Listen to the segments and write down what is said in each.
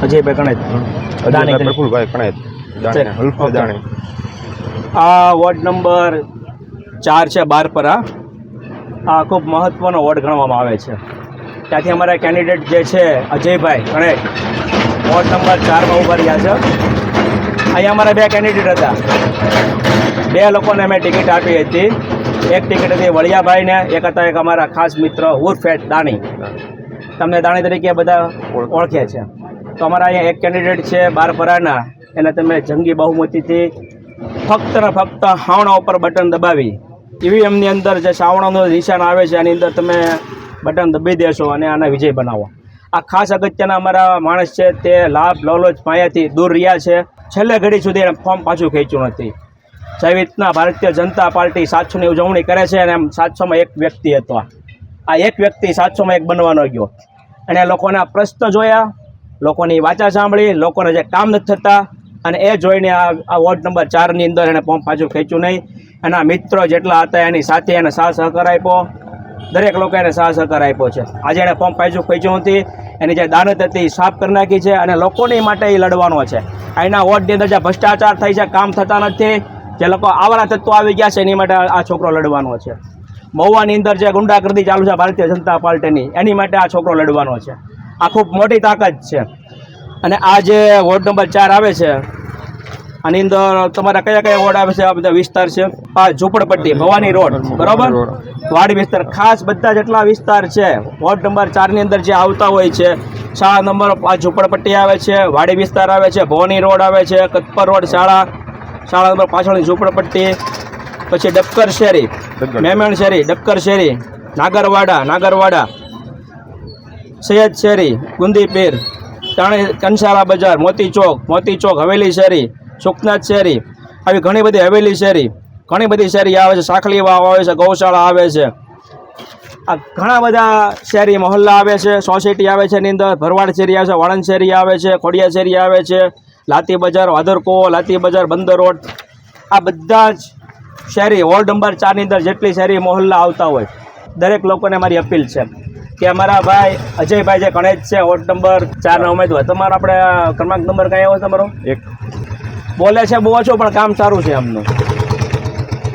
અજયભાઈ કણેજ પ્રફુલભાઈ કણેજ દાણે. આ ward number 4 છે બારપરા. આ ખૂબ મહત્ત્વનો વોર્ડ ગણવામાં આવે છે. ત્યાંથી અમારા કેન્ડિડેટ જે છે અજયભાઈ કણેજ વોર્ડ નંબર 4માં ઉભા રહ્યા છે. અહીંયા અમારા 2 કેન્ડિડેટ હતા. 2 લોકોને મેં ટિકિટ આપી હતી. એક ટિકિટ હતી વળિયાભાઈને, એક હતા એક અમારા ખાસ મિત્ર ઉર્ફેટ દાણી. તમને દાણી તરીકે બધા ઓળખે છે. તો અમારા અહીંયા એક કેન્ડિડેટ છે બારપરાના, એને તમે જંગી બહુમતીથી ફક્ત ને ફક્ત હાવણા ઉપર બટન દબાવી ઈવીએમની અંદર જે સાવણાનું નિશાન આવે છે એની અંદર તમે બટન દબાવી દેશો અને આના વિજય બનાવો. આ ખાસ અગત્યના અમારા માણસ છે, તે લાભ લાલચ માયાથી દૂર રહ્યા છે. છેલ્લે ઘડી સુધી એને ફોર્મ પાછું ખેંચ્યું નથી. જેવી રીતના ભારતીય જનતા પાર્ટી 700ની ઉજવણી કરે છે અને એમ 700માં એક વ્યક્તિ હતો. આ એક વ્યક્તિ 700માં એક બનવાનો ગયો. અને લોકોના પ્રશ્ન જોયા, લોકોની વાચા સાંભળી, લોકોને જે કામ નથી થતા, અને એ જોઈને આ વોર્ડ નંબર 4ની અંદર એને ફોર્મ પાછું ખેંચ્યું નહીં. એના મિત્રો જેટલા હતા એની સાથે એને સાથ સહકાર આપ્યો. દરેક લોકો એને સાથ સહકાર આપ્યો છે. આજે એણે ફોર્મ પાછું ખેંચ્યું નથી. એની જે દાનત હતી સાફ કરી નાખી છે અને લોકોની માટે એ લડવાનો છે. અહીંના વોર્ડની અંદર જે ભ્રષ્ટાચાર થઈ છે, કામ થતા નથી, જે લોકો આવારા તત્વો આવી ગયા છે, એની માટે આ છોકરો લડવાનો છે. મહુવાની અંદર જે ગુંડાગર્દી ચાલુ છે ભારતીય જનતા પાર્ટીની, એની માટે આ છોકરો લડવાનો છે. આ ખૂબ મોટી તાકાત છે. અને આ જે વોર્ડ નંબર 4 આવે છે, આની અંદર તમારા કયા કયા વોર્ડ આવે છે? આ બધા વિસ્તાર છે. આ ઝૂંપડપટ્ટી, ભવાની રોડ, બરાબર, વાડી વિસ્તાર, ખાસ બધા જેટલા વિસ્તાર છે વોર્ડ નંબર 4ની અંદર જે આવતા હોય છે. શાળા નંબર 5 ઝૂંપડપટ્ટી આવે છે, વાડી વિસ્તાર આવે છે, ભવાની રોડ આવે છે, કતપર રોડ, શાળા નંબર પાછળની ઝૂંપડપટ્ટી, પછી ડબકર શેરી, મેમણ શેરી, ડબકર શેરી, નાગરવાડા, સૈયદ શેરી, ગુંદી પીર, કંસારા બજાર, મોતી ચોક, હવેલી શેરી, સુખનાથ શેરી, આવી ઘણી બધી હવેલી શેરી, ઘણી બધી શેરી આવે છે. સાંખલી વાવ આવે છે, ગૌશાળા આવે છે. આ ઘણા બધા શેરી મહોલ્લા આવે છે, સોસાયટી આવે છે. એની અંદર ભરવાડ શેરી આવે છે, વાળંદ શેરી આવે છે, ખોડિયા શેરી આવે છે, લાતી બજાર, વાદરકો, લાતી બજાર, બંદર રોડ, આ બધા જ શેરી વોર્ડ નંબર 4ની અંદર જેટલી શેરી મહોલ્લા આવતા હોય, દરેક લોકોને મારી અપીલ છે કે અમારા ભાઈ અજયભાઈ જે કણેજ છે, વોર્ડ નંબર 4ના ઉમેદવાર, તમારો આપણે ક્રમાંક નંબર કઈ આવ્યો તમારો? 1. બોલે છે બહુ ઓછો પણ કામ સારું છે એમનું.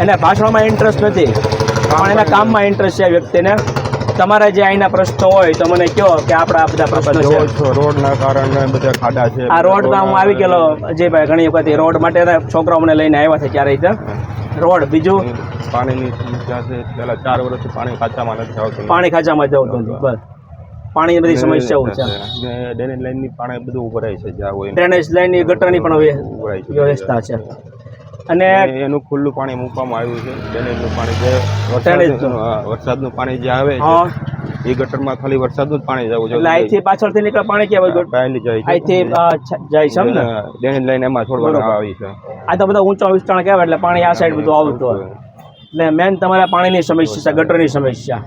એને ભાષણમાં ઇન્ટરેસ્ટ નથી પણ એના કામમાં ઇન્ટરેસ્ટ છે વ્યક્તિને. તમારા જે અહીંના પ્રશ્નો હોય તો મને કહો કે આપણા બધા પ્રશ્નો છે. રોડના કારણે બધા ખાડા છે. આ રોડમાં હું આવી ગયેલો અજયભાઈ ઘણી વખત. રોડ માટે છોકરાઓ મને લઈને આવ્યા છે ત્યારે રીતે રોડ. બીજું પાણીની સમસ્યા છે. પહેલા 4 વર્ષથી પાણી ખાંચામાં નથી આવતું. પાણી ખાંચામાં જવું નથી. બસ પાણીની બધી સમસ્યાઓ છે. ડ્રેનેજ લાઈનની પાણી બધું ઉભરાય છે. જ્યાં હોય ડ્રેનેજ લાઈનની ગટરની પણ વ્યવસ્થા છે. અને એનું ખુલ્લું પાણી મૂકવામાં આવ્યું છે. ડ્રેનેજનું પાણી જે વરસાદનું પાણી જે આવે છે એ ગટરમાં ખાલી વરસાદનું જ પાણી જવું જોઈએ. એટલે અહીંથી પાછળથી નીકળે પાણી કેવું અહીંથી જાય છે ને ડ્રેનેજ લાઈન એમાં છોડવામાં આવી છે. આ તો બધા ઊંચા વિસ્તાર કહેવાય એટલે પાણી આ સાઈડ બધું આવતું હોય. એટલે મેન તમારા પાણીની સમસ્યા છે, ગટરની સમસ્યા.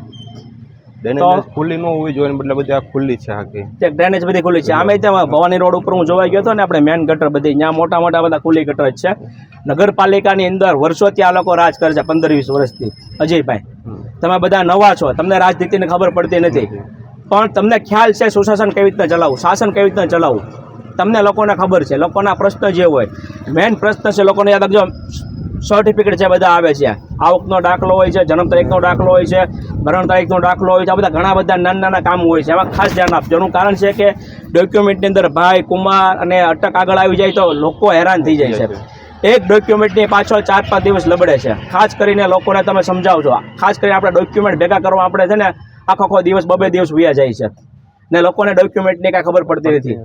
ડ્રેનેજ ખુલ્લી ન હોવી જોઈએ, બદલે બધી આ ખુલ્લી છે. આખી ડ્રેનેજ બધી ખુલ્લી છે. આમે ત્યાં ભવાની રોડ ઉપર હું જોવા ગયો હતો ને, આપણે મેન ગટર બધી ત્યાં મોટા બધા ખુલ્લી ગટર જ છે. નગરપાલિકાની અંદર વર્ષોથી આ લોકો રાજ કરે છે, 15-20 વર્ષથી. અજયભાઈ, તમે બધા નવા છો, તમને રાજનીતિની ખબર પડતી નથી, પણ તમને ખ્યાલ છે સુશાસન કેવી રીતના ચલાવવું, શાસન કેવી રીતના ચલાવવું. તમને લોકોને ખબર છે. લોકોના પ્રશ્ન જે હોય, મેન પ્રશ્ન છે લોકોને યાદ રાખજો. સર્ટિફિકેટ છે બધા આવે છે. આવકનો દાખલો હોય છે, જન્મ તારીખનો દાખલો હોય છે, મરણ તારીખનો દાખલો હોય છે. આ બધા ઘણા બધા નાના કામ હોય છે. એમાં ખાસ ધ્યાન આપજો. એનું કારણ છે કે ડોક્યુમેન્ટની અંદર ભાઈ, કુમાર અને અટક આગળ આવી જાય તો લોકો હેરાન થઈ જાય છે. એક ડોક્યુમેન્ટની પાછળ 4-5 દિવસ લબડે છે. ખાસ કરીને લોકોને તમે સમજાવજો. ખાસ કરીને આપણે ડોક્યુમેન્ટ ભેગા કરવા આપણે છે ને આખો દિવસ 2-2 દિવસ વ્યા જાય છે ને લોકોને ડોક્યુમેન્ટની કાંઈ ખબર પડતી નથી.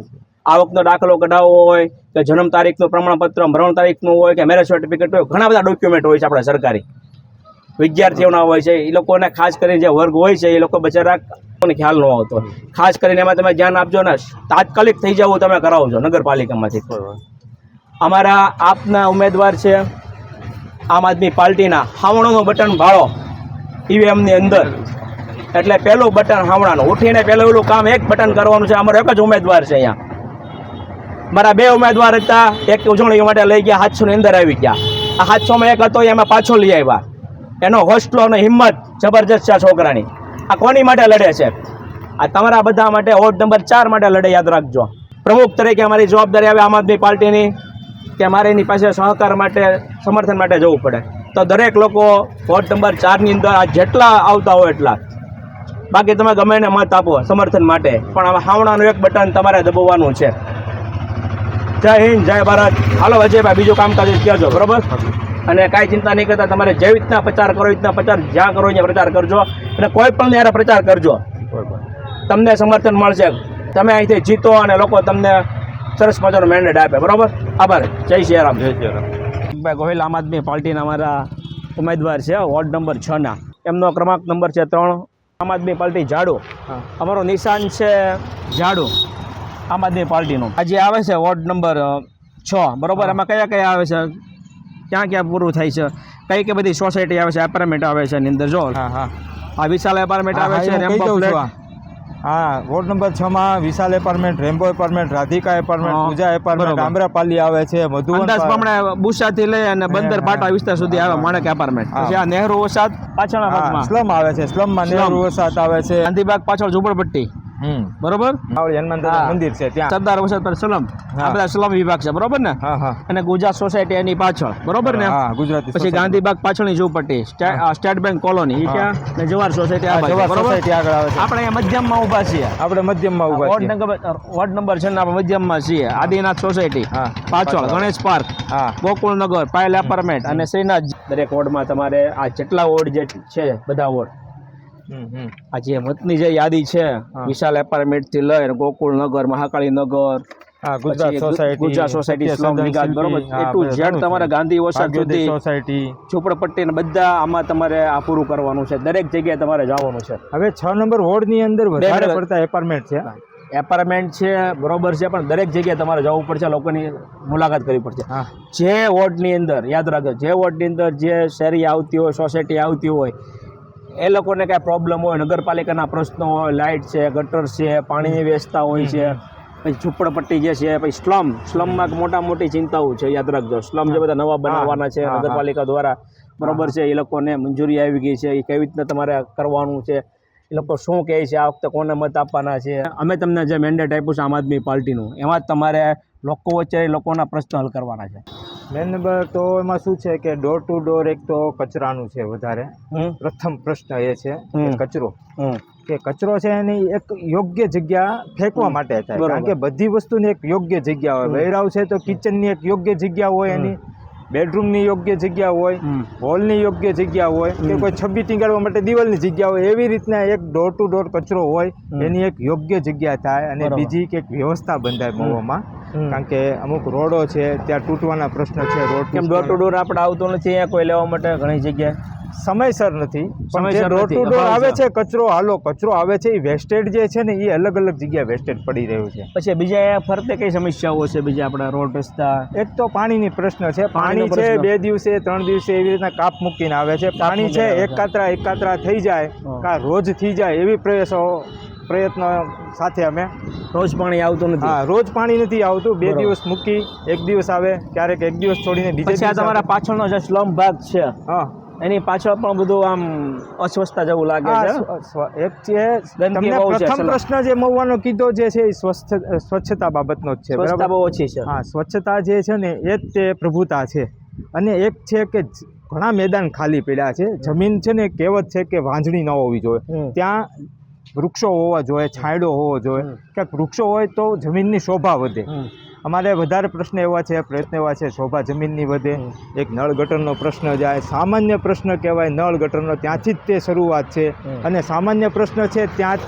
આવકનો દાખલો કઢાવવો હોય કે જન્મ તારીખનું પ્રમાણપત્ર, મરણ તારીખનું હોય કે મેરેજ સર્ટિફિકેટ હોય, ઘણા બધા ડોક્યુમેન્ટ હોય છે આપણા સરકારી. વિદ્યાર્થીઓના હોય છે. એ લોકોને ખાસ કરીને જે વર્ગ હોય છે એ લોકો બચારા ખ્યાલ ન આવતો. ખાસ કરીને એમાં તમે ધ્યાન આપજો ને. તાત્કાલિક થઈ જવું તમે કરાવજો નગરપાલિકામાંથી. અમારા આપના ઉમેદવાર છે આમ આદમી પાર્ટીના, હાવણોનું બટન ભાળો ઈવીએમની અંદર. એટલે પહેલું બટન હાવણાનું. ઉઠીને પહેલું એલું કામ એક બટન કરવાનું છે. અમારો એક જ ઉમેદવાર છે અહીંયા. મારા 2 ઉમેદવાર હતા. એક ઉજવણી માટે લઈ ગયા, 700ની અંદર આવી ગયા. આ 700માં એક હતો એમાં પાછો લઈ આવ્યા. એનો હોસ્ટલો અને હિંમત જબરજસ્ત છે આ છોકરાની. આ કોની માટે લડે છે? આ તમારા બધા માટે વોર્ડ નંબર 4 માટે લડે, યાદ રાખજો. પ્રમુખ તરીકે અમારી જવાબદારી આવે આમ આદમી પાર્ટીની કે અમારે એની પાસે સહકાર માટે સમર્થન માટે જવું પડે. તો દરેક લોકો વોર્ડ નંબર 4ની અંદર આ જેટલા આવતા હોય એટલા, બાકી તમે ગમે એને મત આપો સમર્થન માટે, પણ આમાં હાવણાનું એક બટન તમારે દબાવવાનું છે. જય હિન્દ, જય ભારત. હાલો અજયભાઈ, બીજું કામકાજ કહેજો, બરોબર? અને કાંઈ ચિંતા નહીં કરતા, તમારે જેવી રીતના પ્રચાર કરો એ રીતના પ્રચાર જ્યાં કરો ત્યાં પ્રચાર કરજો, અને કોઈ પણ યારે પ્રચાર કરજો, તમને સમર્થન મળશે. તમે અહીંથી જીતો અને લોકો તમને સરસ મજાનો મેન્ડેટ આપે, બરોબર? આભાર. જય શ્રી રામ. જય શ્રી રામ. ભાઈ ગોહિલ આમ આદમી પાર્ટીના અમારા ઉમેદવાર છે વોર્ડ નંબર 6ના. એમનો ક્રમાંક નંબર છે 3. આમ આદમી પાર્ટી ઝાડુ. અમારો નિશાન છે ઝાડુ આમ આદમી પાર્ટીનું. આજે આવે છે વોર્ડ નંબર 6, બરોબર? એમાં કયા કયા આવે છે, ક્યાં ક્યાં પૂરું થાય છે, કઈ બધી સોસાયટી આવે છે, એપાર્ટમેન્ટ આવે છે એની અંદર? જો આ વિશાલ એપાર્ટમેન્ટ આવે છે, રેમ્બો ફ્લેટ. હા, વોર્ડ નંબર 6 માં Vishal apartment, Rambo apartment, Radhika apartment, હા, પૂજા એપાર્ટમેન્ટ, બરોબર. આમ્રપાલી આવે છે, મધુવન અંદાજ પ્રમાણે બુસાથી લઈ અને બંદર પાટા વિસ્તાર સુધી આવે માણેક એપાર્ટમેન્ટ. પછી આ નહેરુ વસાત પાછળના ભાગમાં સ્લમ આવે છે, સ્લમમાં નેહરુ વસાહત આવે છે. ગાંધીબાગ પાછળ ઝુંપડપટ્ટી, બરોબર? આવડી હનુમાન દાદા મંદિર છે ત્યાં. સરદાર વસાત પર સ્લમ, આ બધા સ્લમ વિભાગ છે, બરોબર ને? હા હા અને ગુજરાત સોસાયટી એની પાછળ, બરોબર ને? હા, ગુજરાતી પછી ગાંધીબાગ પાછળની ઝુંપડપટ્ટી, સ્ટેટ બેંક કોલોની, એ ક્યાં? ને જવાહર સોસાયટી આ બાજુ, જવાહર બરોબર? સોસાયટી આગળ આવે છે. આપણે અહીંયા મધ્યમમાં ઊભા છીએ. આપણે મધ્યમમાં ઊભા વોર્ડ છીએ. નંબર 6 ના આપણે મધ્યમમાં છીએ. આદિનાથ સોસાયટી હા, પાછળ, ગણેશ પાર્ક, હા, ગોકુળનગર, પાયલ એપાર્ટમેન્ટ અને શ્રીનાથ. દરેક વોર્ડમાં તમારે આ જેટલા વોર્ડ જે છે બધા વોર્ડ, આ જે મતની જે યાદી છે, વિશાલ એપાર્ટમેન્ટ થી લઈને ગોકુળનગર, મહાકાળી નગર, હા, Gujarat society, Gujarat society, slum વિકાસ, બરોબર? હા, એ ટુ ઝેડ તમારે ગાંધી વસાહત સુધી સોસાયટી, ઝુંપડપટ્ટી ને બધા આમાં તમારે આ પૂરું કરવાનું છે. દરેક જગ્યાએ તમારે જવાનું છે. હવે 6 નંબર વોર્ડ ની અંદર વધારે મિનિટ. પડતા એપાર્ટમેન્ટ છે. એપાર્ટમેન્ટ છે, બરોબર છે, પણ દરેક જગ્યાએ તમારે જવું પડશે, લોકોની મુલાકાત કરવી પડશે. હા, જે વોર્ડની અંદર, યાદ રાખજો, જે વોર્ડની અંદર જે શેરી આવતી હોય, સોસાયટી આવતી હોય, એ લોકોને કાંઈ પ્રોબ્લેમ હોય, નગરપાલિકાના પ્રશ્નો હોય, લાઇટ છે, ગટર છે, પાણીની વ્યવસ્થા હોય છે, પછી ઝૂંપડપટ્ટી જે છે, પછી સ્લમમાં મોટા મોટી ચિંતાઓ છે, યાદ રાખજો. સ્લમ જે બધા નવા બનાવવાના છે નગરપાલિકા દ્વારા, બરોબર છે, એ લોકોને મંજૂરી આવી ગઈ છે, એ કેવી રીતના તમારે કરવાનું છે, એ લોકો શું કહે છે, આ વખતે કોને મત આપવાના છે. અમે તમને જે મેન્ડેટ આપ્યું છે આમ આદમી પાર્ટીનું, એમાં જ તમારે લોકો વચ્ચે લોકોના પ્રશ્ન હલ કરવાના છે. મેન નંબર તો એમાં શું છે કે ડોર ટુ ડોર એક તો કચરાનું છે વધારે. પ્રથમ પ્રશ્ન એ છે કે કચરો, કે કચરો છે એની એક યોગ્ય જગ્યા ફેંકવા માટે થાય. કારણ કે બધી વસ્તુની એક યોગ્ય જગ્યા હોય. વેરહાઉસ છે તો કિચનની એક યોગ્ય જગ્યા હોય, એની બેડરૂમની યોગ્ય જગ્યા હોય, હોલની યોગ્ય જગ્યા હોય, કે કોઈ છબી ટીંગાડવા માટે દિવાલની જગ્યા હોય. એવી રીતના એક ડોર ટુ ડોર કચરો હોય એની એક યોગ્ય જગ્યા થાય. અને બીજી કે વ્યવસ્થા બંધાય મહુવામાં. કારણ કે અમુક રોડો છે ત્યાં તૂટવાના પ્રશ્ન છે. રોડ કેમ ડોર ટુ ડોર આપણે આવતો નથી અહીંયા કોઈ લેવા માટે? ઘણી જગ્યાએ સમયસર નથી, પણ જે સમયસર ડોર નથી. ટુ ડોર આવે છે કચરો, કચરો આવે છે એ વેસ્ટેડ જે છે ને એ અલગ અલગ જગ્યાએ વેસ્ટેડ પડી રહ્યું છે. પછી બીજા અહીંયા ફરતે કઈ સમસ્યાઓ છે? બીજા આપણા રોડ રસ્તા, એક તો પાણીની પ્રશ્ન છે. પાણી છે 2 દિવસે 3 દિવસે એવી રીતના કાપ મૂકીને આવે છે. પાણી છે એકાત્રા થઈ જાય કા રોજ થઈ જાય એવી પ્રયત્નો સાથે અમે. રોજ પાણી આવતું નથી? હા, રોજ પાણી નથી આવતું. 2 દિવસ મૂકી, 1 દિવસ આવે, ક્યારેક 1 દિવસ છોડીને બીજે પછી આ તમારા પાછળનો જે સ્લમ ભાગ છે, હા, એની પાછળ પણ બધું આમ અસ્વસ્થતા જેવું લાગે છે. એક છે તમને પ્રથમ પ્રશ્ન જે મહુવાનો કીધો જે છે એ સ્વચ્છતા બાબતનો જ છે. સ્વચ્છતા બહુ ઓછી છે. હા, સ્વચ્છતા જે છે ને એ જ તે પ્રભુતા છે. અને એક છે કે ઘણા મેદાન ખાલી પડ્યા છે. જમીન છે ને, કહેવત છે કે વાંજણી ન હોવી જોઈએ. ત્યાં વૃક્ષો હોવા જોઈએ, છાંયડો હોવો જોઈએ. ક્યાંક વૃક્ષો હોય તો જમીનની શોભા વધે. અમારે વધારે પ્રશ્ન એવા છે, પ્રયત્ન એવા છે, શોભા જમીનની વધે. એક નળ ગટરનો પ્રશ્ન જાય, સામાન્ય પ્રશ્ન કહેવાય નળ ગટરનો, ત્યાંથી જ તે શરૂઆત છે. અને સામાન્ય પ્રશ્ન છે ત્યાં જ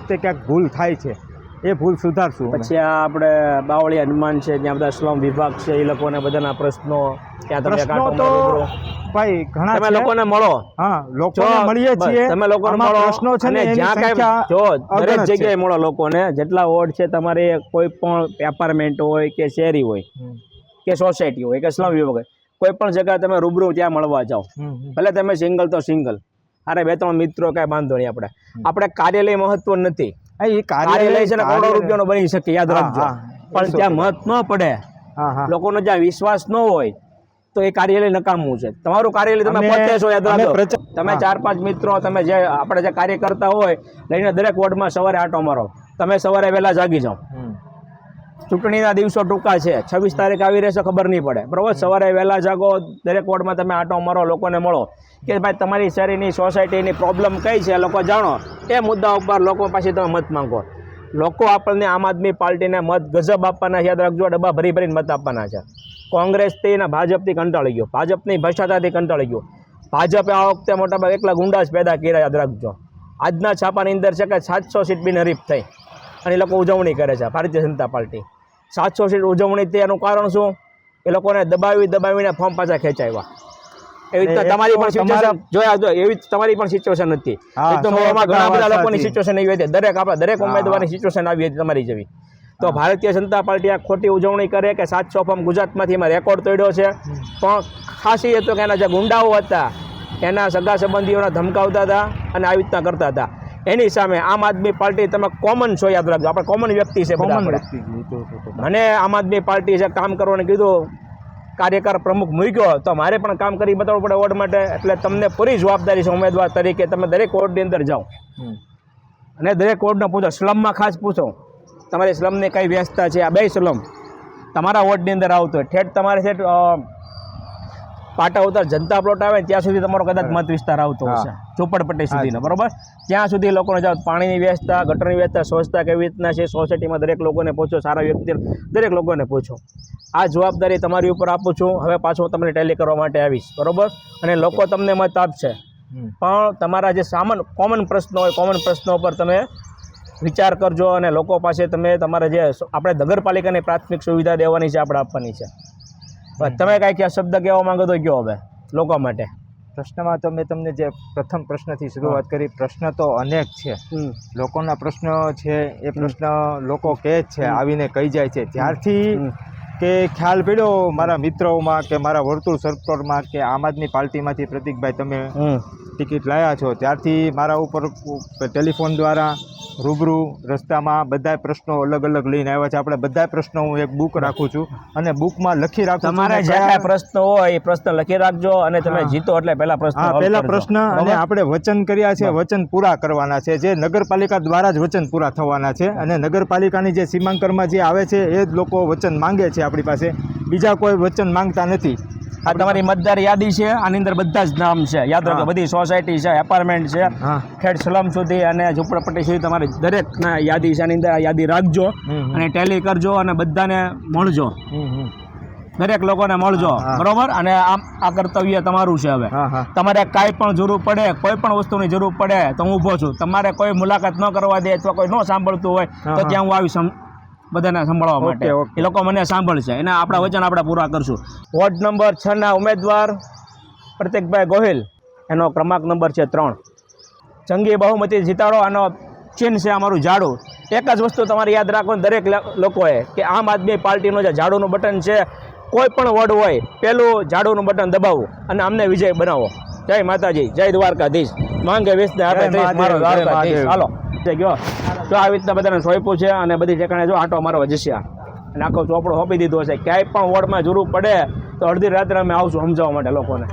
તે ક્યાંક ભૂલ થાય છે. એ ભૂલ સુધારશું. પછી આ આપણે બાવળી હનુમાન છે, ત્યાં બધા સ્લમ વિભાગ છે, એ લોકોને બધાના પ્રશ્નો, ત્યાં તમે પ્રશ્નો તો ભાઈ ઘણા તમે છે. લોકોને મળો. હા, લોકોને મળીએ છીએ. તમે લોકોને આમાં મળો. પ્રશ્નો છે ને અને એની જ્યાં કાંઈ સંખ્યા જો દરેક અગણિત છે. જગ્યાએ મળો લોકોને. જેટલા વોર્ડ છે તમારે, કોઈ પણ એપાર્ટમેન્ટ હોય કે શેરી હોય કે સોસાયટી હોય કે સ્લમ વિભાગ હોય, કોઈ પણ જગ્યાએ તમે રૂબરૂ ત્યાં મળવા જાઓ. ભલે તમે સિંગલ તો સિંગલ, અરે 2-3 મિત્રો, કાંઈ વાંધો નહીં. આપણે કાર્યાલય મહત્વ નથી. એ કાર્યાલય છે ને કરોડો રૂપિયાનો બની શકે, યાદ રાખજો. પણ ત્યાં મત ન પડે, લોકોનો જ્યાં વિશ્વાસ ન હોય, તો એ કાર્યાલય નકામું છે. તમારું કાર્યાલય તમે પોતે છો, યાદ રાખજો. તમે 4-5 મિત્રો, તમે જે આપણે જે કાર્ય કરતા હોય, લઈને દરેક વોર્ડમાં સવારે આંટો મારો. તમે સવારે વહેલા જાગી જાઓ, ચૂંટણીના દિવસો ટૂંકા છે, 26 તારીખ આવી રહેશે ખબર નહીં પડે, બરાબર. સવારે વહેલા જાગો, દરેક વોર્ડમાં તમે આંટો મારો, લોકોને મળો કે ભાઈ તમારી શેરીની સોસાયટીની પ્રોબ્લેમ કઈ છે લોકો જાણો, એ મુદ્દા ઉપર લોકો પાસે તમે મત માંગો. લોકો આપણને આમ આદમી પાર્ટીને મત ગજબ આપવાના, યાદ રાખજો, ડબ્બા ભરી ભરીને મત આપવાના છે. કોંગ્રેસથી ને ભાજપથી કંટાળી ગયો, ભાજપની ભ્રષ્ટાચારથી કંટાળી ગયો. ભાજપે આ વખતે મોટાભાગે એકલા ગુંડા જ પેદા કર્યા, યાદ રાખજો. આજના છાપાની અંદર છે કે 700 સીટ બિનહરીફ થઈ અને એ લોકો ઉજવણી કરે છે, ભારતીય જનતા પાર્ટી 700 સીટ ઉજવણી થઈ. એનું કારણ શું? એ લોકોને દબાવીને ફોર્મ પાછા ખેંચાવ્યા. એવી રીતે તમારી પણ સિચ્યુએશન જોયા જો, એવી તમારી પણ સિચ્યુએશન હતી. ઘણા બધા લોકોની સિચ્યુએશન એવી હતી, દરેક ઉમેદવારની સિચ્યુએશન આવી હતી તમારી જેવી. તો ભારતીય જનતા પાર્ટી આ ખોટી ઉજવણી કરે કે 700 ફોર્મ ગુજરાતમાંથી એમાં રેકોર્ડ તોડ્યો છે. પણ ખાસી એ તો કે એના જે ગુંડાઓ હતા એના સગા સંબંધીઓને ધમકાવતા હતા અને આવી રીતના કરતા હતા. એની સામે આમ આદમી પાર્ટી, તમે કોમન છો, યાદ રાખજો, આપણે કોમન વ્યક્તિ છે બધા. મને આમ આદમી પાર્ટી છે કામ કરવાનું કીધું, કાર્યકર પ્રમુખ મૂક્યો તો મારે પણ કામ કરી બતાવવું પડે વોર્ડ માટે. એટલે તમને પૂરી જવાબદારી છે ઉમેદવાર તરીકે, તમે દરેક વોર્ડની અંદર જાઓ અને દરેક વોર્ડને પૂછો. સ્લમમાં ખાસ પૂછો તમારી સ્લમની કઈ વ્યવસ્થા છે. આ 2 સ્લમ તમારા વોર્ડની અંદર આવતો હોય, ઠેઠ તમારે ઠેઠ પાટા ઉતાર જનતા પ્લોટ આવે ત્યાં સુધી તમારો કદાચ મત વિસ્તાર આવતો હશે, ઝોપડપટ્ટી સુધીનો, બરાબર. ત્યાં સુધી લોકોને જાઓ, પાણીની વ્યવસ્થા, ગટરની વ્યવસ્થા, સ્વચ્છતા કેવી રીતના છે સોસાયટીમાં, દરેક લોકોને પૂછો, સારા વ્યક્તિ દરેક લોકોને પૂછો. આ જવાબદારી તમારી ઉપર આપું છું. હવે પાછું હું તમને ટેલી કરવા માટે આવીશ, બરાબર. અને લોકો તમને મત આપશે, પણ તમારા જે કોમન પ્રશ્નો હોય, કોમન પ્રશ્નો પર તમે વિચાર કરજો અને લોકો પાસે તમે તમારે જે આપણે નગરપાલિકાની પ્રાથમિક સુવિધા દેવાની છે, આપણે આપવાની છે. તમે કાંઈક શબ્દ કહેવા માંગો તો કહો હવે લોકો માટે. પ્રશ્નમાં તો મેં તમને જે પ્રથમ પ્રશ્નથી શરૂઆત કરી, પ્રશ્ન તો અનેક છે, લોકોના પ્રશ્નો છે, એ પ્રશ્ન લોકો કહે જ છે, આવીને કહી જાય છે. જ્યારથી કે ખ્યાલ પડ્યો મારા મિત્રોમાં કે મારા વર્તુળ સર્કલમાં કે આમ આદમી પાર્ટીમાંથી પ્રતિકભાઈ તમે ટિકિટ લાવ્યા છો, ત્યારથી મારા ઉપર ટેલિફોન દ્વારા, રૂબરૂ, રસ્તામાં બધા પ્રશ્નો અલગ અલગ લઈને આવ્યા છે. આપણે બધા પ્રશ્નો હું એક બુક રાખું છું અને બુકમાં લખી રાખું. તમારે જે કાંઈ પ્રશ્નો હોય એ પ્રશ્ન લખી રાખજો અને તમે જીતો એટલે પહેલા પ્રશ્ન અને આપણે વચન કર્યા છે, વચન પૂરા કરવાના છે, જે નગરપાલિકા દ્વારા જ વચન પૂરા થવાના છે. અને નગરપાલિકાની જે સીમાંકનમાં જે આવે છે એ જ લોકો વચન માંગે છે આપણી પાસે, બીજા કોઈ વચન માંગતા નથી. આ તમારી મતદાર યાદી છે, આની અંદર બધા જ નામ છે, યાદ રાખો. બધી સોસાયટી છે, એપાર્ટમેન્ટ છે, ઠેઠ સ્લમ સુધી અને ઝૂંપડપટ્ટી સુધી તમારી દરેકના યાદી છે. આની અંદર યાદી રાખજો અને ટેલી કરજો અને બધાને મળજો, દરેક લોકોને મળજો, બરોબર. અને આ કર્તવ્ય તમારું છે. હવે તમારે કાંઈ પણ જરૂર પડે, કોઈ પણ વસ્તુની જરૂર પડે તો હું ઊભો છું. તમારે કોઈ મુલાકાત ન કરવા દે અથવા કોઈ ન સાંભળતું હોય તો ત્યાં હું આવી બધાને સંભાળવા માટે. એ લોકો મને સાંભળશે, એના આપણા વચન આપણે પૂરા કરશું. વોર્ડ નંબર 6 ના ઉમેદવાર પ્રતિકભાઈ ગોહિલ, એનો ક્રમાંક નંબર છે 3. જંગી બહુમતી જીતાડો. આનો ચિહ્ન છે અમારું ઝાડુ. એક જ વસ્તુ તમારે યાદ રાખવાની દરેક લોકોએ કે આમ આદમી પાર્ટીનું જે ઝાડુનું બટન છે, કોઈ પણ વોર્ડ હોય પેલું ઝાડુનું બટન દબાવો અને અમને વિજય બનાવો. જય માતાજી, જય દ્વારકાધીશ. માંગે વિષ્ણુ આપે 30 મારો દ્વારકાધીશ. હાલો ગયો જો આવી રીતના બધાને સોંપ્યું છે અને બધી ઠેકાણે જો આંટો મારવા જશે અને આખો ચોપડો સોંપી દીધો છે. ક્યાંય પણ વોર્ડમાં જરૂર પડે તો અડધી રાત્રે અમે આવશું સમજાવવા માટે લોકોને.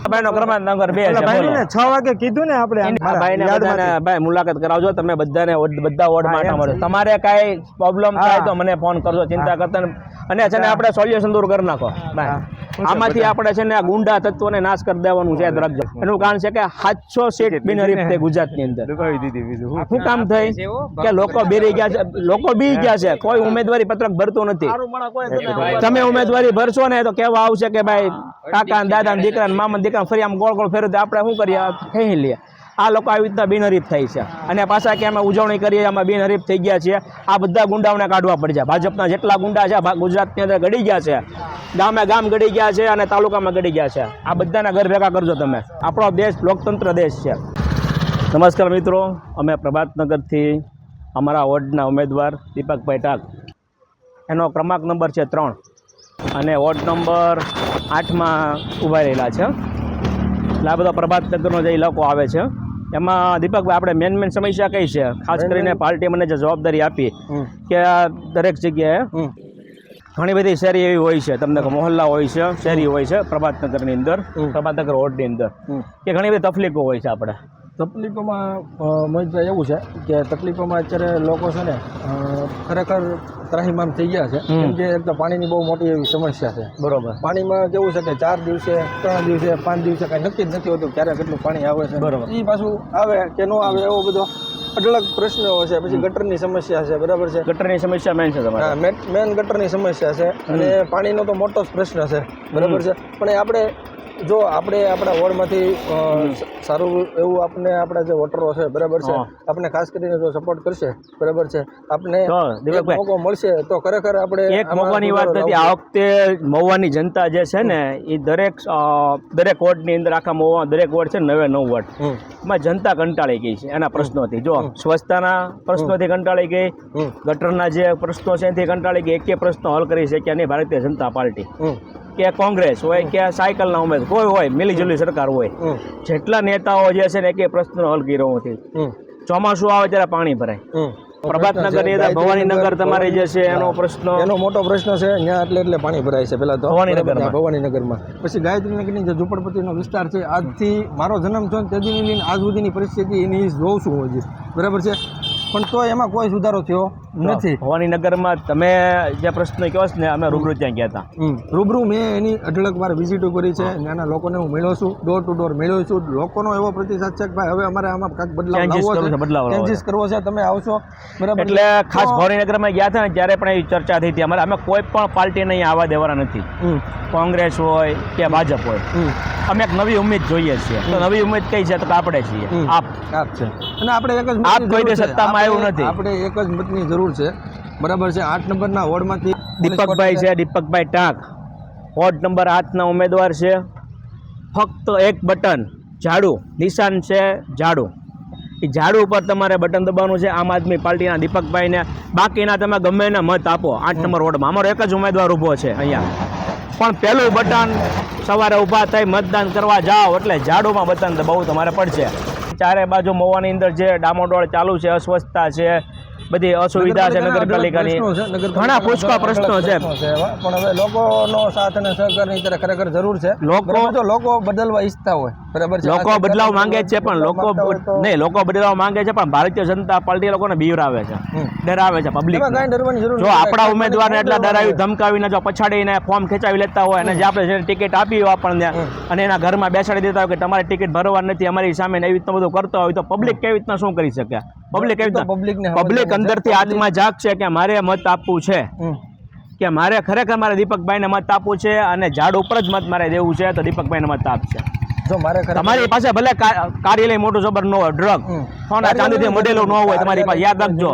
ભાઈનો ક્રમાંક નંબર 2 છે. 6 વાગે કીધું ને આપણે ભાઈ મુલાકાત કરાવજો. તમે બધાને બધા વોર્ડમાં આંટા મારજો. તમારે કાંઈ પ્રોબ્લેમ થાય તો મને ફોન કરજો, ચિંતા કરતા. અને છે ને આપણે સોલ્યુશન દૂર કરી નાખો. આમાંથી આપણે છે ને આ ગુંડા તત્વોને નાશ કરી દેવાનું છે, યાદ રાખજો. એનું કારણ છે કે 700 સીટ બિનહરીફ થઈ ગુજરાતની અંદર. શું કામ થઈ કે લોકો બેરી ગયા છે, લોકો બી ગયા છે, કોઈ ઉમેદવારી પત્રક ભરતું નથી. તમે ઉમેદવારી ભરશો ને તો કેવા આવશે કે ભાઈ કાકા દાદા દીકરા મામા દીકરા ફરી આમ ગોળ ગોળ ફેરવું. આપણે શું કરીએ, ખેંચી લઈએ. આ લોકો આવી રીતના બિનહરીફ થઈ છે અને પાછા કે અમે ઉજવણી કરીએ અમે બિનહરીફ થઈ ગયા છીએ. આ બધા ગુંડાઓને કાઢવા પડી જાય. ભાજપના જેટલા ગુંડા છે ગુજરાતની અંદર ગડી ગયા છે, ગામે ગામ ગડી ગયા છે અને તાલુકામાં ગડી ગયા છે. આ બધાના ઘર ભેગા કરજો તમે. આપણો દેશ લોકતંત્ર દેશ છે. નમસ્કાર મિત્રો, અમે પ્રભાતનગરથી અમારા વોર્ડના ઉમેદવાર દીપકભાઈ ટાક, એનો ક્રમાંક નંબર છે 3 અને વોર્ડ નંબર 8માં ઊભા રહેલા છે. એટલે આ બધા પ્રભાતનગરનો જે ઇલાકો આવે છે એમાં દીપકભાઈ આપણે મેન સમસ્યા કઈ છે? ખાસ કરીને પાર્ટી મને જે જવાબદારી આપી કે દરેક જગ્યાએ ઘણી બધી શેરી એવી હોય છે, તમને મોહલ્લા હોય છે, શેરી હોય છે પ્રભાતનગરની અંદર, પ્રભાતનગર વોર્ડની અંદર કે ઘણી બધી તકલીફો હોય છે. આપણે તકલીફોમાં મોહિતભાઈ એવું છે કે તકલીફોમાં અત્યારે લોકો છે ને ખરેખર ત્રાહિમામ થઈ ગયા છે કેમ કે એક તો પાણીની બહુ મોટી એવી સમસ્યા છે. બરોબર. પાણીમાં કેવું છે કે 4 દિવસે 3 દિવસે 5 દિવસે કાંઈ નક્કી જ નથી હોતું ક્યારે કેટલું પાણી આવે છે. બરોબર. એ પાછું આવે કે ન આવે એવો બધો અઢળક પ્રશ્નો છે. પછી ગટરની સમસ્યા છે, બરાબર છે. ગટરની સમસ્યા મેન છે તમારે? મેન ગટરની સમસ્યા છે અને પાણીનો તો મોટો જ પ્રશ્ન છે, બરાબર છે. પણ એ આપણે જો આપણે આપણા વોર્ડમાંથી સારું એવું આપણે આપણા જે વોટરો છે, બરાબર છે, આપણે ખાસ કરીને જો સપોર્ટ કરશે, બરાબર છે, આપણે મોકો મળશે તો ખરેખર આપણે એક મોકાની વાત નથી. આ વખતે મહુવાની જનતા જે છે ને એ દરેક વોર્ડની અંદર આખા મહુવા દરેક વોર્ડ છે 9 વોર્ડ એમાં જનતા કંટાળી ગઈ છે એના પ્રશ્નોથી. જો સ્વચ્છતાના પ્રશ્નોથી કંટાળી ગઈ, ગટરના જે પ્રશ્નો છે એથી કંટાળી ગઈ. એક પ્રશ્નો હલ કરી શક્યા નહીં ભારતીય જનતા પાર્ટી કે કોંગ્રેસ હોય કે સાયકલના ઉમેદ કોઈ હોય, મિલીજુલી સરકાર હોય, જેટલા નેતાઓ જે છે ને એક પ્રશ્નનો હલ કર્યો નથી. ચોમાસું આવે ત્યારે પાણી ભરાય. પ્રભાતનગર ની અંદર ભવાનીનગર તમારે જે છે એનો પ્રશ્ન, એનો મોટો પ્રશ્ન છે. ત્યાં એટલે પાણી ભરાય છે પેલા તો ભવાનીનગરમાં. પછી ગાયત્રીનગરની જે ઝુંપડપટ્ટીનો વિસ્તાર છે, આજથી મારો જન્મ થયો તેની લઈને આજ સુધીની પરિસ્થિતિ એની જોઉં છું હજી, બરાબર છે. પણ તો એમાં કોઈ સુધારો થયો નથી. ભવાનીનગરમાં તમે જે પ્રશ્ન કહો છો ને અમે રૂબરૂ ત્યાં ગયા હતા. રૂબરૂ મેં એની અઢળક વાર વિઝિટો કરી છે. ત્યાંના લોકોને હું મળ્યો છું, ડોર ટુ ડોર મળ્યો છું. લોકોનો એવો પ્રતિસાદ છે કે ભાઈ હવે અમારે આમાં કાંઈક બદલાવ ચેન્જીસ કરવો છે, તમે આવશો, બરાબર. એટલે ખાસ ભવાનીનગરમાં ગયા હતા ને ત્યારે પણ એવી ચર્ચા થઈ હતી. અમે કોઈ પણ પાર્ટીને અહીંયા આવવા દેવાના નથી, કોંગ્રેસ હોય કે ભાજપ હોય. અમે એક નવી ઉમેદ જોઈએ છીએ. તો નવી ઉમેદ કઈ છે? તો આપણે છીએ, આપ છે. અને આપણે એક જ આપ કોઈ સત્તામાં આવ્યું નથી. આપણે એક જ મતની જરૂર છે, બરાબર છે. 8 નંબરના વોર્ડમાંથી દીપકભાઈ છે, દીપકભાઈ ટાંક વોર્ડ નંબર 8ના ઉમેદવાર છે. ફક્ત એક બટન ઝાડુ નિશાન છે, ઝાડુ. એ ઝાડુ ઉપર તમારે બટન દબાવવાનું છે આમ આદમી પાર્ટીના દીપકભાઈને. બાકીના તમે ગમે એને મત આપો. 8 નંબર વોર્ડમાં અમારો એક જ ઉમેદવાર ઊભો છે અહીંયા. પણ પહેલું બટન સવારે ઊભા થઈ મતદાન કરવા જાઓ એટલે ઝાડુમાં બટન દબાવવું તમારે પડશે. ચારે બાજુ મહુવાની અંદર જે ડામોડોળ ચાલુ છે, અસ્વચ્છતા છે, બધી અસુવિધા છે નગરપાલિકાની, ઘણા પુષ્કળ પ્રશ્નો છે. પણ હવે લોકોનો સાથ અને સહકારની અત્યારે ખરેખર જરૂર છે. લોકો બદલવા ઈચ્છતા હોય, બરાબર છે. લોકો બદલાવ માંગે છે પણ લોકો બદલાવ માંગે છે પણ ભારતીય જનતા પાર્ટી લોકોને બીવરાવે છે, ડરાવે છે પબ્લિક. જો આપણા ઉમેદવારને એટલા ડરાવી ધમકાવીને જો પછાડીને ફોર્મ ખેંચાવી લેતા હોય અને જે આપણે ટિકિટ આપી હોય આપણને અને એના ઘરમાં બેસાડી દેતા હોય કે તમારી ટિકિટ ભરવા નથી, અમારી સામે એવી રીતના બધું કરતો હોય તો પબ્લિક કેવી રીતના શું કરી શકે? પબ્લિક અંદરથી આત્મા જાગશે કે મારે મત આપવું છે, કે મારે ખરેખર મારે દીપકભાઈને મત આપવું છે અને ઝાડ ઉપર જ મત મારે દેવું છે તો દીપકભાઈને મત આપશે. જો મારે તમારી પાસે ભલે કાર્યાલય મોટું જબર ન હોય, ડ્રગ સોના ચાંદીથી મોડેલો ન હોય તમારી પાસે, યાદ રાખજો.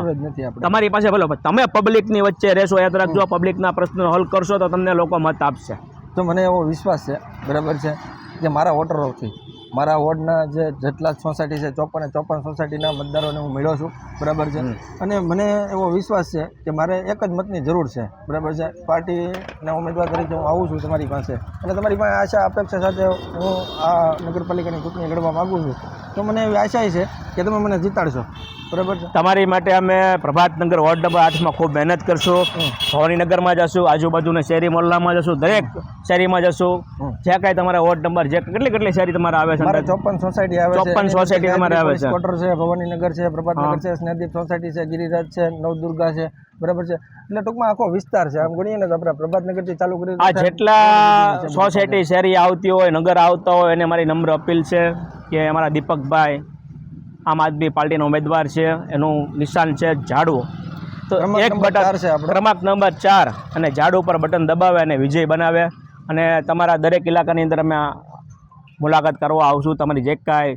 તમારી પાસે ભલે તમે પબ્લિકની વચ્ચે રહેશો, યાદ રાખજો. પબ્લિકના પ્રશ્નો હલ કરશો તો તમને લોકો મત આપશે. તો મને એવો વિશ્વાસ છે, બરાબર છે, કે મારા વોટરોથી મારા વોર્ડના જે જેટલા સોસાયટી છે 54 સોસાયટીના મતદારોને હું મળ્યો છું, બરાબર છે. અને મને એવો વિશ્વાસ છે કે મારે એક જ મતની જરૂર છે, બરાબર છે. પાર્ટીના ઉમેદવાર તરીકે હું આવું છું તમારી પાસે અને તમારી પાસે આશા અપેક્ષા સાથે હું આ નગરપાલિકાની ચૂંટણી લડવા માગું છું. તો મને એવી આશા છે કે તમે મને જીતાડશો, બરાબર છે. તમારી માટે અમે પ્રભાતનગર વોર્ડ નંબર 8માં ખૂબ મહેનત કરશું. ભવાનીનગરમાં જશું, આજુબાજુના શહેરી મોહલ્લામાં જશું, દરેક શહેરીમાં જશું. જે કાંઈ તમારા વોર્ડ નંબર જે કેટલી શહેરી તમારે આવે છે? 54 સોસાયટી આવે છે. 54 સોસાયટી તમારે આવે છે. કોટર છે, ભવાનીનગર છે, પ્રભાતનગર છે, સ્નેહદીપ સોસાયટી છે, ગિરિરાજ છે, નવદુર્ગા છે, બરાબર છે. એટલે ટૂંકમાં આખો વિસ્તાર છે. આમ ગણીએ ને તો આપણે પ્રભાતનગરથી ચાલુ કરી આ જેટલા સોસાયટી શહેરી આવતી હોય, નગર આવતા હોય એને મારી નમ્ર અપીલ છે કે અમારા દીપકભાઈ આમ આદમી પાર્ટીનો ઉમેદવાર છે, એનું નિશાન છે ઝાડુ. તો એક બટન ક્રમાંક નંબર 4 અને ઝાડુ ઉપર બટન દબાવે અને વિજય બનાવે. અને તમારા દરેક ઇલાકાની અંદર અમે મુલાકાત કરવા આવશું. તમારી જે કાંઈ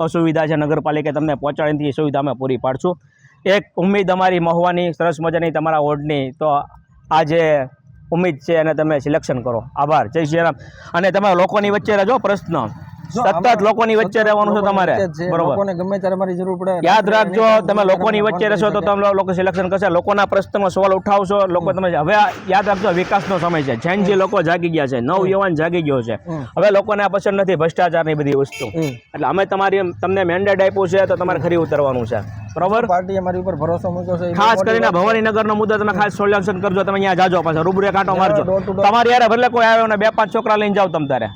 અસુવિધા છે નગરપાલિકા તમને પહોંચાડીને સુવિધા અમે પૂરી પાડશું. એક ઉમ્મીદ અમારી મહુવાની સરસ મજાની તમારા વોર્ડની, તો આ જે ઉમ્મીદ છે એને તમે સિલેક્શન કરો. આભાર. જય શ્રી રામ. અને તમે લોકોની વચ્ચે રહેજો. પ્રશ્ન સતત લોકોની વચ્ચે રહેવાનું છે તમારે, બરોબર. લોકોને ગમે ત્યારે મારી જરૂર પડે યાદ રાખજો. તમે લોકોની વચ્ચે રહેશો તો તમે લોકો સિલેક્શન કરશે. લોકોના પ્રશ્નનો સવાલ ઉઠાવશો. લોકો તમે હવે યાદ રાખજો, વિકાસનો સમય છે. જેનજી લોકો જાગી ગયા છે, નવ યુવાન જાગી ગયો છે. હવે લોકોને આ પસંદ નથી ભ્રષ્ટાચારની બધી વસ્તુ. એટલે અમે તમને મેન્ડેટ આપ્યું છે તો તમારે ખરી ઉતરવાનું છે. બરોબર પાર્ટીએ મારી ઉપર ભરોસો મૂક્યો છે. એ ખાસ મોટી કરીને વાત છે. ભવાનીનગર નો મુદ્દો તમે ખાસ સોલ્યુશન કરજો. તમે અહીંયા જાજો પાછા રૂબરૂ કાંટો મારજો. door to door. તમારી યાર ભલે કોઈ આવ્યો ને 2-5 છોકરા લઈને જાઓ તમ તારે.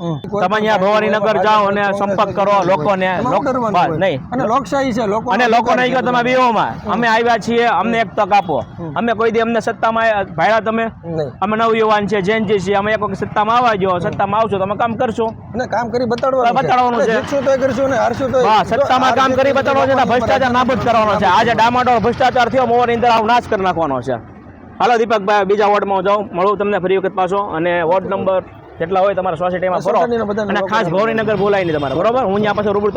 તમે અહીંયા ભવાનીનગર જાઓ અને સંપર્ક કરો લોકોને. એમાં ડરવાનું બસ હોય. નહીં. અને લોકશાહી છે લોકો અને લોકો નહીં કે તમે વિહોમાં અમે આવ્યા છીએ, અમને એક તક આપો. અમે કોઈ દી અમને સત્તામાં ભાડ્યા તમે. નહીં. અમે નવયુવાન છે, જૈનજી છીએ, અમે એક વખત સત્તામાં આવવા જો, સત્તામાં આવશો તો અમે કામ કરશું. અને કામ કરી બતાડવાનું છે. બતાડવાનું છે. અને જીતશું તોય કરશું ને હારશું તોય. હા, સત્તામાં કામ કરી બતાવવાનો છે ને ભ્રષ્ટાચાર નાબૂદ કરવાનો છે. આજે ડામાડોળ ભ્રષ્ટાચાર થયો, મોવાની અંદર આવ નાશ કરી નાખવાનો છે. હાલો દીપકભાઈ, બીજા વોર્ડમાં જાઉં, મળું તમને ફરી વખત પાછો. અને વોર્ડ નંબર જેટલા હોય તમારા સોસાયટીમાં ફરો સોસાયટીના બધાને અને ખાસ ભવાનીનગર બોલાય નહીં તમારે, બરોબર? હું અહીંયા પાછો રૂબરૂ